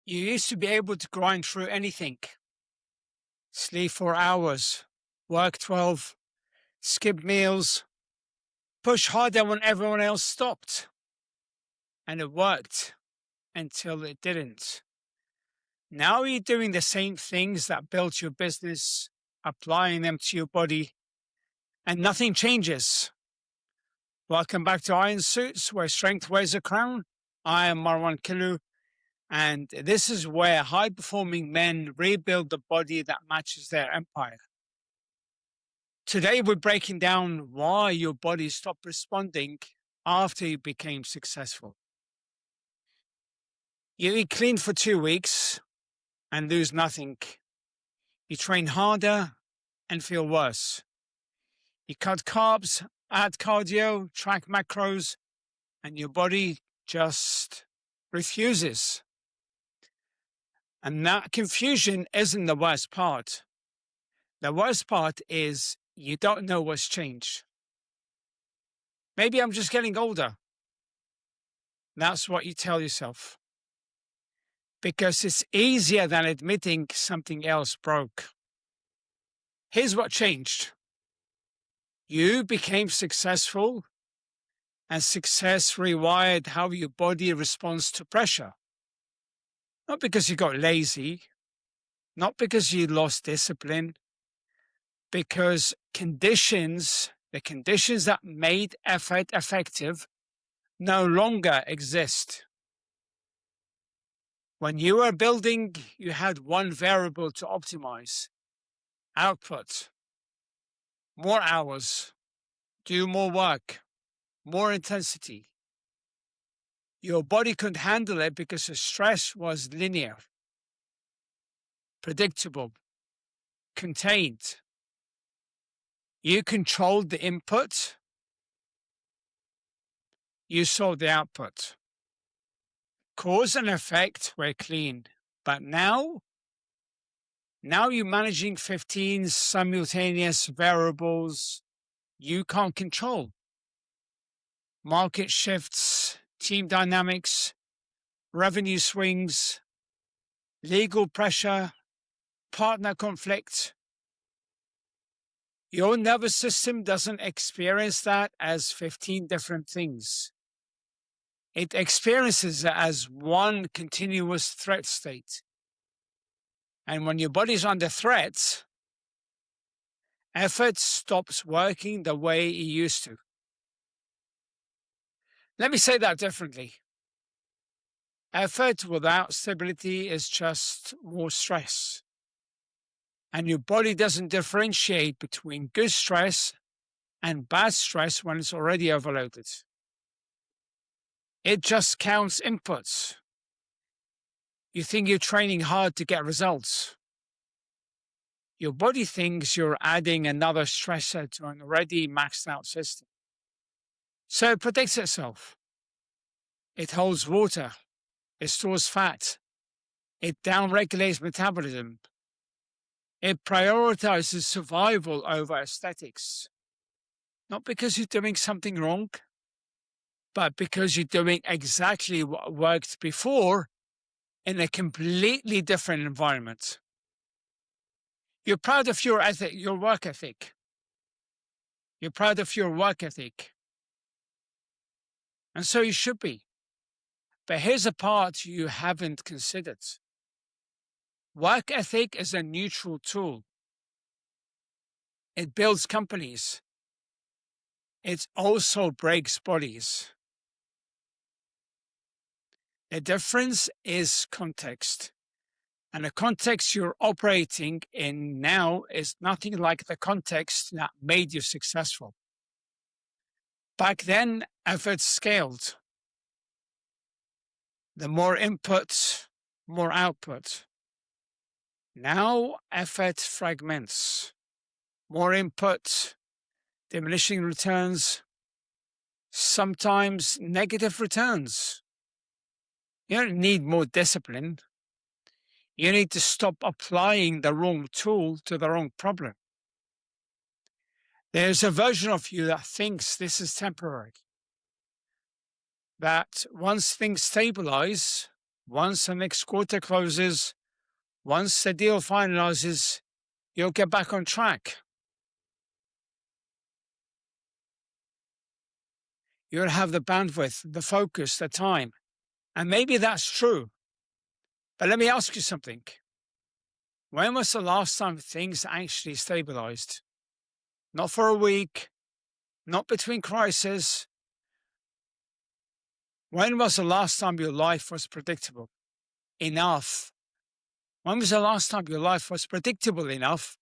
You used to be able to grind through anything, sleep 4 hours, work 12, skip meals, push harder when everyone else stopped. And it worked until it didn't. Now you're doing the same things that built your business, applying them to your body, and nothing changes. Welcome back to Iron Suits, where strength wears a crown. I am Marwan Killu, and this is where high-performing men rebuild the body that matches their empire. Today, we're breaking down why your body stopped responding after you became successful. You eat clean for 2 weeks and lose nothing. You train harder and feel worse. You cut carbs, add cardio, track macros, and your body just refuses. And that confusion isn't the worst part. The worst part is you don't know what's changed. Maybe I'm just getting older. That's what you tell yourself. Because it's easier than admitting something else broke. Here's what changed. You became successful, and success rewired how your body responds to pressure. Not because you got lazy, not because you lost discipline, because the conditions that made effort effective no longer exist. When you were building, you had one variable to optimize: output. More hours, do more work, more intensity. Your body couldn't handle it because the stress was linear, predictable, contained. You controlled the input, you saw the output. Cause and effect were clean, but now you're managing 15 simultaneous variables you can't control. Market shifts, team dynamics, revenue swings, legal pressure, partner conflict. Your nervous system doesn't experience that as 15 different things. It experiences it as one continuous threat state. And when your body's under threat, effort stops working the way it used to. Let me say that differently. Effort without stability is just more stress. And your body doesn't differentiate between good stress and bad stress when it's already overloaded. It just counts inputs. You think you're training hard to get results. Your body thinks you're adding another stressor to an already maxed out system. So it protects itself. It holds water. It stores fat. It downregulates metabolism. It prioritizes survival over aesthetics. Not because you're doing something wrong, but because you're doing exactly what worked before in a completely different environment. You're proud of your work ethic. You're proud of your work ethic. And so you should be. But here's a part you haven't considered. Work ethic is a neutral tool. It builds companies. It also breaks bodies. The difference is context. And the context you're operating in now is nothing like the context that made you successful. Back then, effort scaled. The more input, more output. Now, effort fragments. More input, diminishing returns, sometimes negative returns. You don't need more discipline. You need to stop applying the wrong tool to the wrong problem. There's a version of you that thinks this is temporary. That once things stabilize, Once the next quarter closes, once the deal finalizes, you'll get back on track. You'll have the bandwidth, the focus, the time. And maybe that's true. But let me ask you something. When was the last time things actually stabilized? Not for a week, not between crises. When was the last time your life was predictable enough? When was the last time your life was predictable enough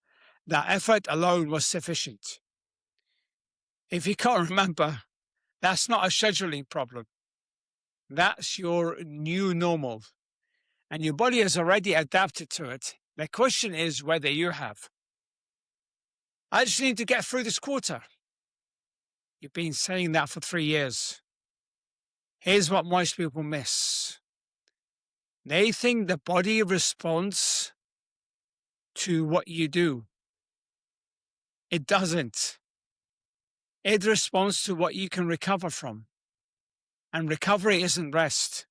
that effort alone was sufficient? If you can't remember, that's not a scheduling problem. That's your new normal. And your body has already adapted to it. The question is whether you have. I just need to get through this quarter. You've been saying that for 3 years. Here's what most people miss. They think the body responds to what you do. It doesn't. It responds to what you can recover from. And recovery isn't rest.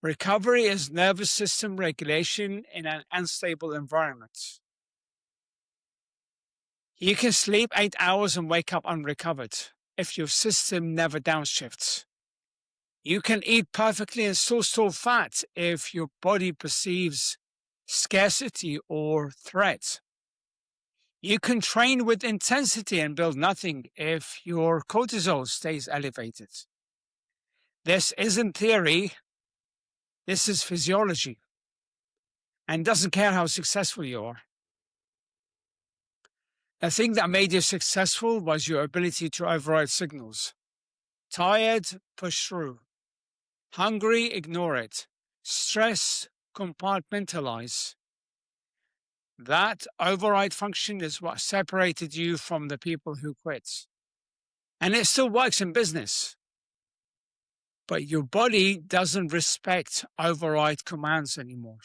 Recovery is nervous system regulation in an unstable environment. You can sleep 8 hours and wake up unrecovered if your system never downshifts. You can eat perfectly and still store fat if your body perceives scarcity or threat. You can train with intensity and build nothing if your cortisol stays elevated. This isn't theory. This is physiology. And doesn't care how successful you are. The thing that made you successful was your ability to override signals. Tired, push through. Hungry, ignore it. Stress, compartmentalize. That override function is what separated you from the people who quit. And it still works in business. But your body doesn't respect override commands anymore.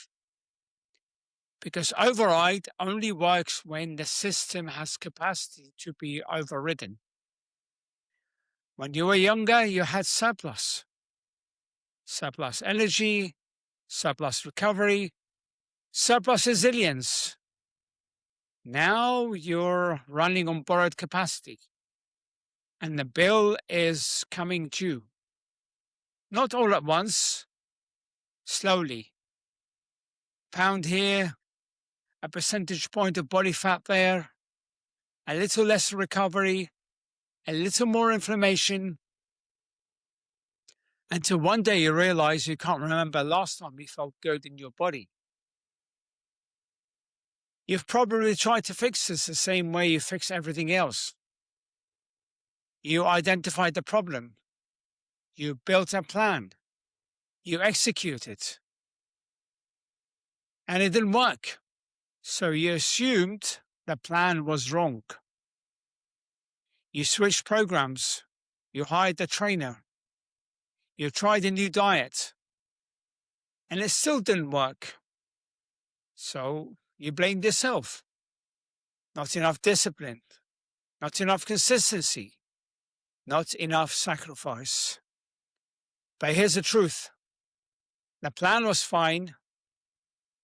Because override only works when the system has capacity to be overridden. When you were younger, you had surplus. Surplus energy, surplus recovery, surplus resilience. Now you're running on borrowed capacity. And the bill is coming due. Not all at once, slowly. Pound here, a percentage point of body fat there, a little less recovery, a little more inflammation, until one day you realize you can't remember last time you felt good in your body. You've probably tried to fix this the same way you fix everything else. You identified the problem. You built a plan. You execute it. And it didn't work. So you assumed the plan was wrong. You switched programs. You hired a trainer. You tried a new diet. And it still didn't work. So you blamed yourself. Not enough discipline. Not enough consistency. Not enough sacrifice. But here's the truth. The plan was fine.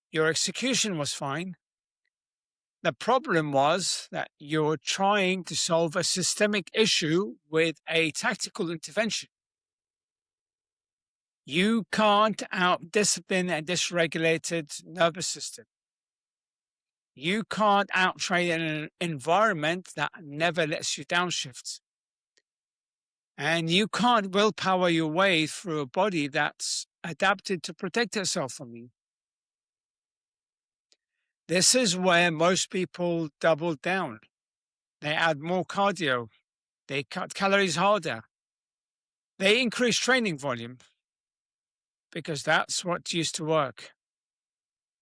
Your execution was fine. The problem was that you're trying to solve a systemic issue with a tactical intervention. You can't out-discipline a dysregulated nervous system. You can't out-train an environment that never lets you downshift. And you can't willpower your way through a body that's adapted to protect itself from you. This is where most people double down. They add more cardio. They cut calories harder. They increase training volume because that's what used to work.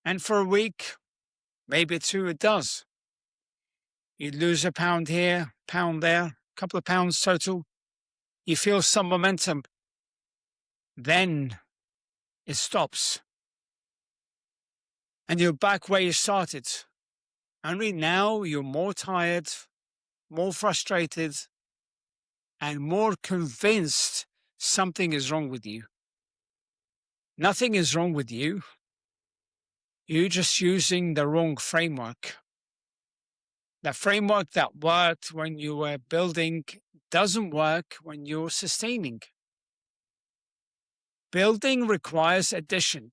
And for a week, maybe 2, it does. You lose a pound here, pound there, a couple of pounds total. You feel some momentum. Then it stops. And you're back where you started. Only now you're more tired, more frustrated, and more convinced something is wrong with you. Nothing is wrong with you. You're just using the wrong framework. The framework that worked when you were building doesn't work when you're sustaining. Building requires addition.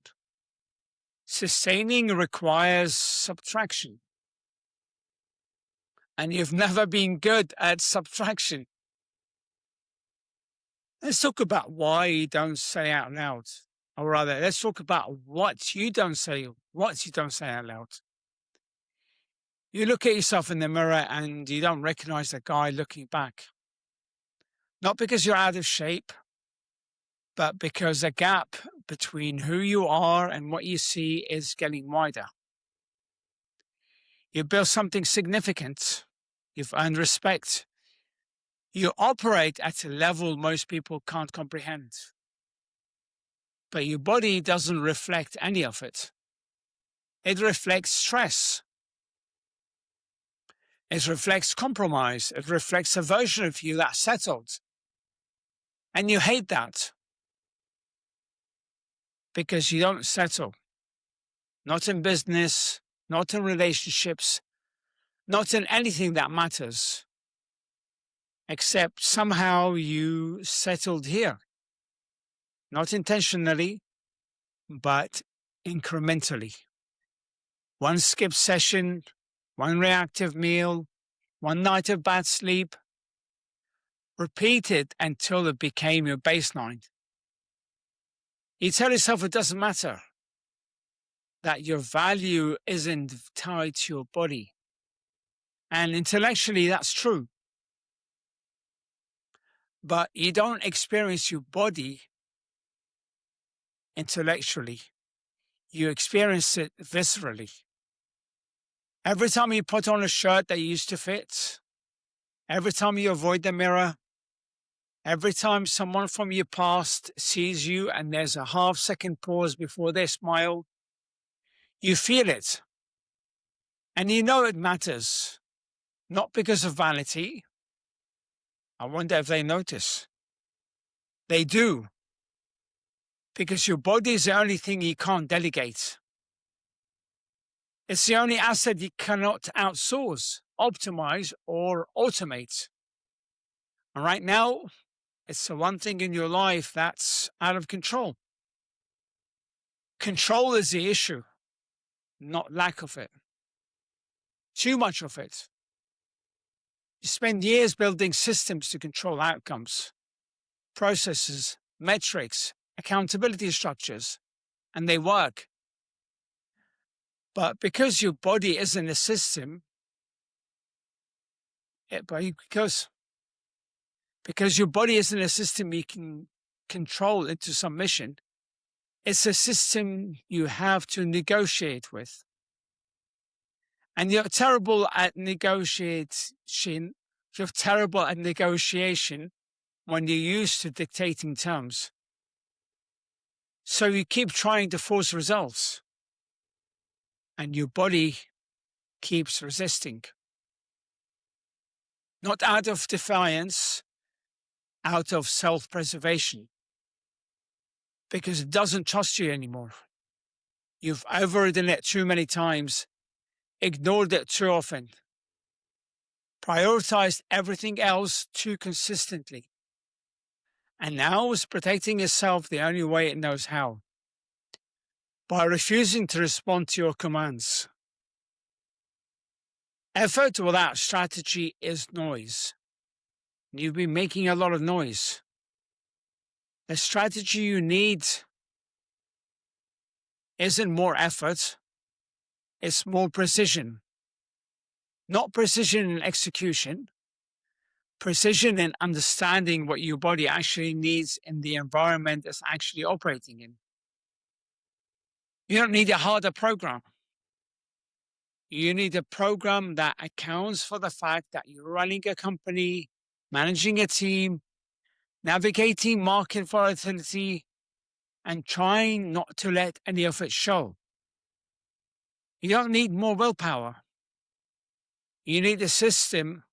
Sustaining requires subtraction. And you've never been good at subtraction. Let's talk about why you don't say out loud. Or rather, let's talk about what you don't say out loud. You look at yourself in the mirror and you don't recognize the guy looking back. Not because you're out of shape, but because the gap between who you are and what you see is getting wider. You built something significant. You've earned respect. You operate at a level most people can't comprehend. But your body doesn't reflect any of it. It reflects stress. It reflects compromise. It reflects a version of you that's settled. And you hate that because you don't settle. Not in business, not in relationships, not in anything that matters. Except somehow you settled here. Not intentionally, but incrementally. One skip session, one reactive meal, one night of bad sleep. Repeat it until it became your baseline. You tell yourself it doesn't matter, that your value isn't tied to your body. And intellectually, that's true. But you don't experience your body intellectually. You experience it viscerally. Every time you put on a shirt that used to fit, every time you avoid the mirror, every time someone from your past sees you and there's a half-second pause before they smile, you feel it. And you know it matters, not because of vanity. I wonder if they notice. They do, because your body is the only thing you can't delegate. It's the only asset you cannot outsource, optimize, or automate. And right now, it's the one thing in your life that's out of control. Control is the issue, not lack of it. Too much of it. You spend years building systems to control outcomes, processes, metrics, accountability structures, and they work. But because your body isn't a system, because your body isn't a system you can control into submission, it's a system you have to negotiate with. And you're terrible at negotiation. You're terrible at negotiation when you're used to dictating terms. So you keep trying to force results. And your body keeps resisting. Not out of defiance, out of self-preservation. Because it doesn't trust you anymore. You've overridden it too many times, ignored it too often, prioritized everything else too consistently. And now is protecting itself the only way it knows how, by refusing to respond to your commands. Effort without strategy is noise. You've been making a lot of noise. The strategy you need isn't more effort, it's more precision. Not precision in execution, precision in understanding what your body actually needs in the environment it's actually operating in. You don't need a harder program. You need a program that accounts for the fact that you're running a company, managing a team, navigating market volatility, and trying not to let any of it show. You don't need more willpower. You need a system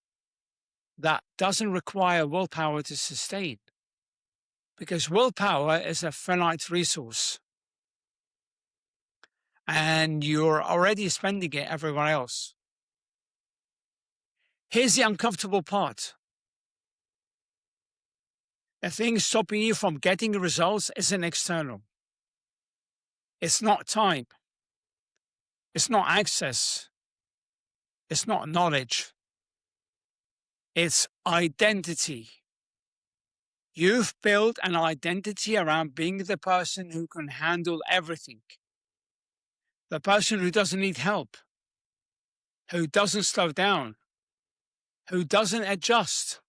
that doesn't require willpower to sustain. Because willpower is a finite resource. and you're already spending it everywhere else. Here's the uncomfortable part. The thing stopping you from getting results isn't external. It's not time. It's not access. It's not knowledge. It's identity. You've built an identity around being the person who can handle everything. The person who doesn't need help, who doesn't slow down, who doesn't adjust.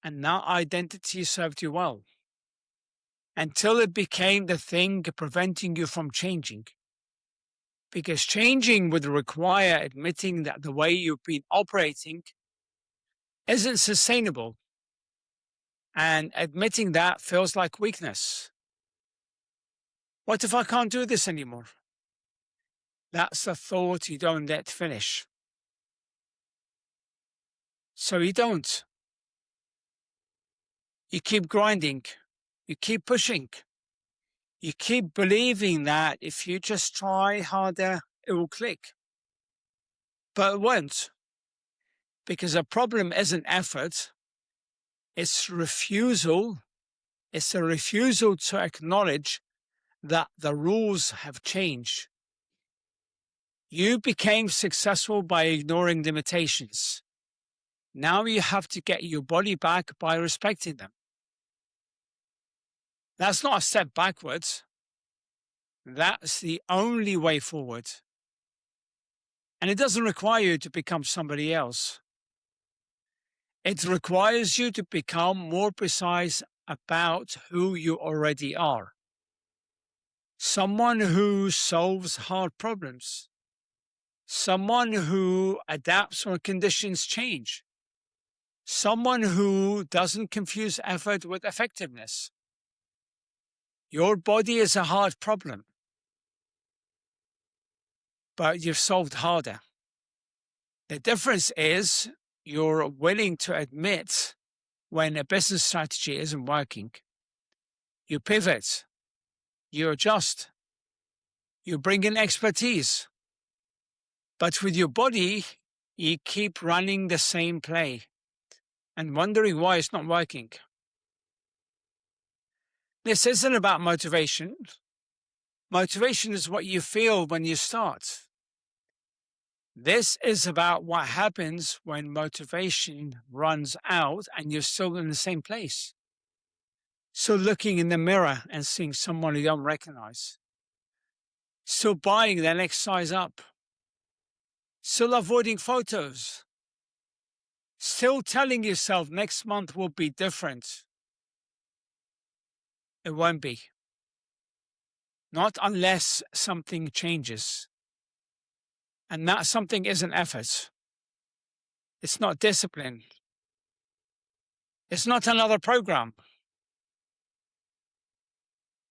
And that identity served you well until it became the thing preventing you from changing. Because changing would require admitting that the way you've been operating isn't sustainable. And admitting that feels like weakness. What if I can't do this anymore? That's the thought you don't let finish. So you don't. You keep grinding. You keep pushing. You keep believing that if you just try harder, it will click. But it won't. Because the problem isn't effort. It's refusal. It's a refusal to acknowledge that the rules have changed. You became successful by ignoring limitations. Now you have to get your body back by respecting them. That's not a step backwards. That's the only way forward. And it doesn't require you to become somebody else. It requires you to become more precise about who you already are. Someone who solves hard problems. Someone who adapts when conditions change. Someone who doesn't confuse effort with effectiveness. Your body is a hard problem, but you've solved harder. The difference is you're willing to admit when a business strategy isn't working. You pivot, you adjust, you bring in expertise. But with your body, you keep running the same play and wondering why it's not working. This isn't about motivation. Motivation is what you feel when you start. This is about what happens when motivation runs out and you're still in the same place. So looking in the mirror and seeing someone you don't recognize. Still buying the next size up. Still avoiding photos. Still telling yourself next month will be different. It won't be. Not unless something changes. And that something isn't effort. It's not discipline. It's not another program.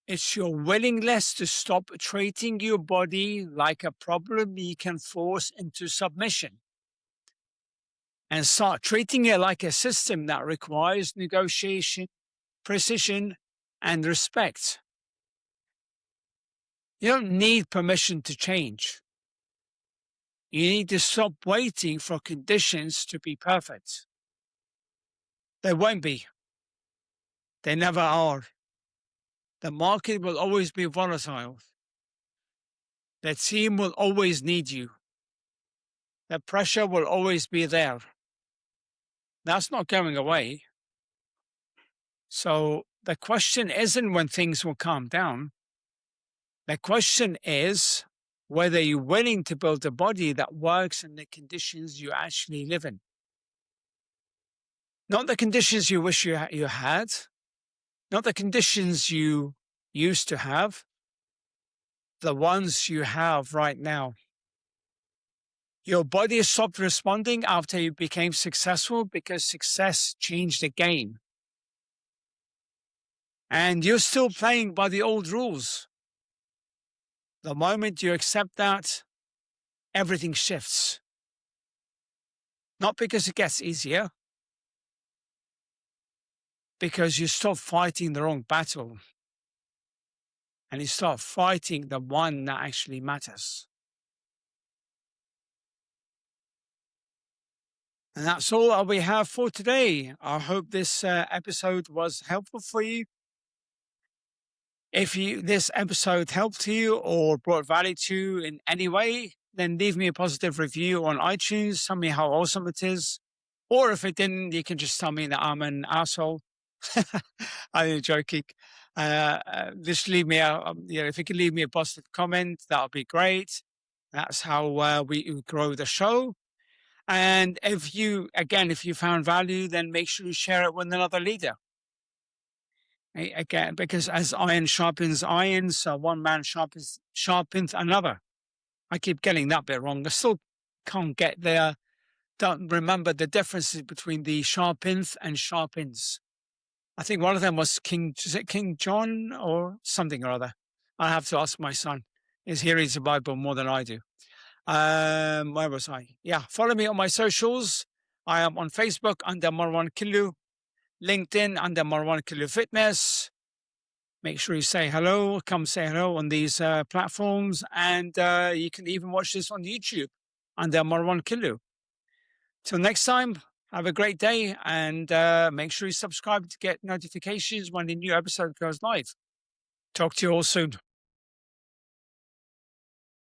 It's your willingness to stop treating your body like a problem you can force into submission and start treating it like a system that requires negotiation, precision, and respect. You don't need permission to change. You need to stop waiting for conditions to be perfect. They won't be. They never are. The market will always be volatile. The team will always need you. The pressure will always be there. That's not going away. So the question isn't when things will calm down. The question is whether you're willing to build a body that works in the conditions you actually live in. Not the conditions you wish you had, not the conditions you used to have, the ones you have right now. Your body stopped responding after you became successful because success changed the game. And you're still playing by the old rules. The moment you accept that, everything shifts. Not because it gets easier, because you stop fighting the wrong battle. and you start fighting the one that actually matters. And that's all that we have for today. I hope this episode was helpful for you. If this episode helped you or brought value to you in any way, then leave me a positive review on iTunes. Tell me how awesome it is. Or if it didn't, you can just tell me that I'm an asshole. I'm joking. Just leave me if you can leave me a positive comment, that would be great. That's how we grow the show. And if you found value, then make sure you share it with another leader. Again, because as iron sharpens iron, so one man sharpens another. I keep getting that bit wrong. I still can't get there. Don't remember the differences between the sharpens and sharpens. I think one of them was King John or something or other. I have to ask my son. He reads the Bible more than I do. Where was I? Yeah, follow me on my socials. I am on Facebook under Marwan Killu, LinkedIn under Marwan Killu Fitness. Make sure you say hello. Come say hello on these platforms, and you can even watch this on YouTube under Marwan Killu. Till next time, have a great day, and make sure you subscribe to get notifications when the new episode goes live. Talk to you all soon.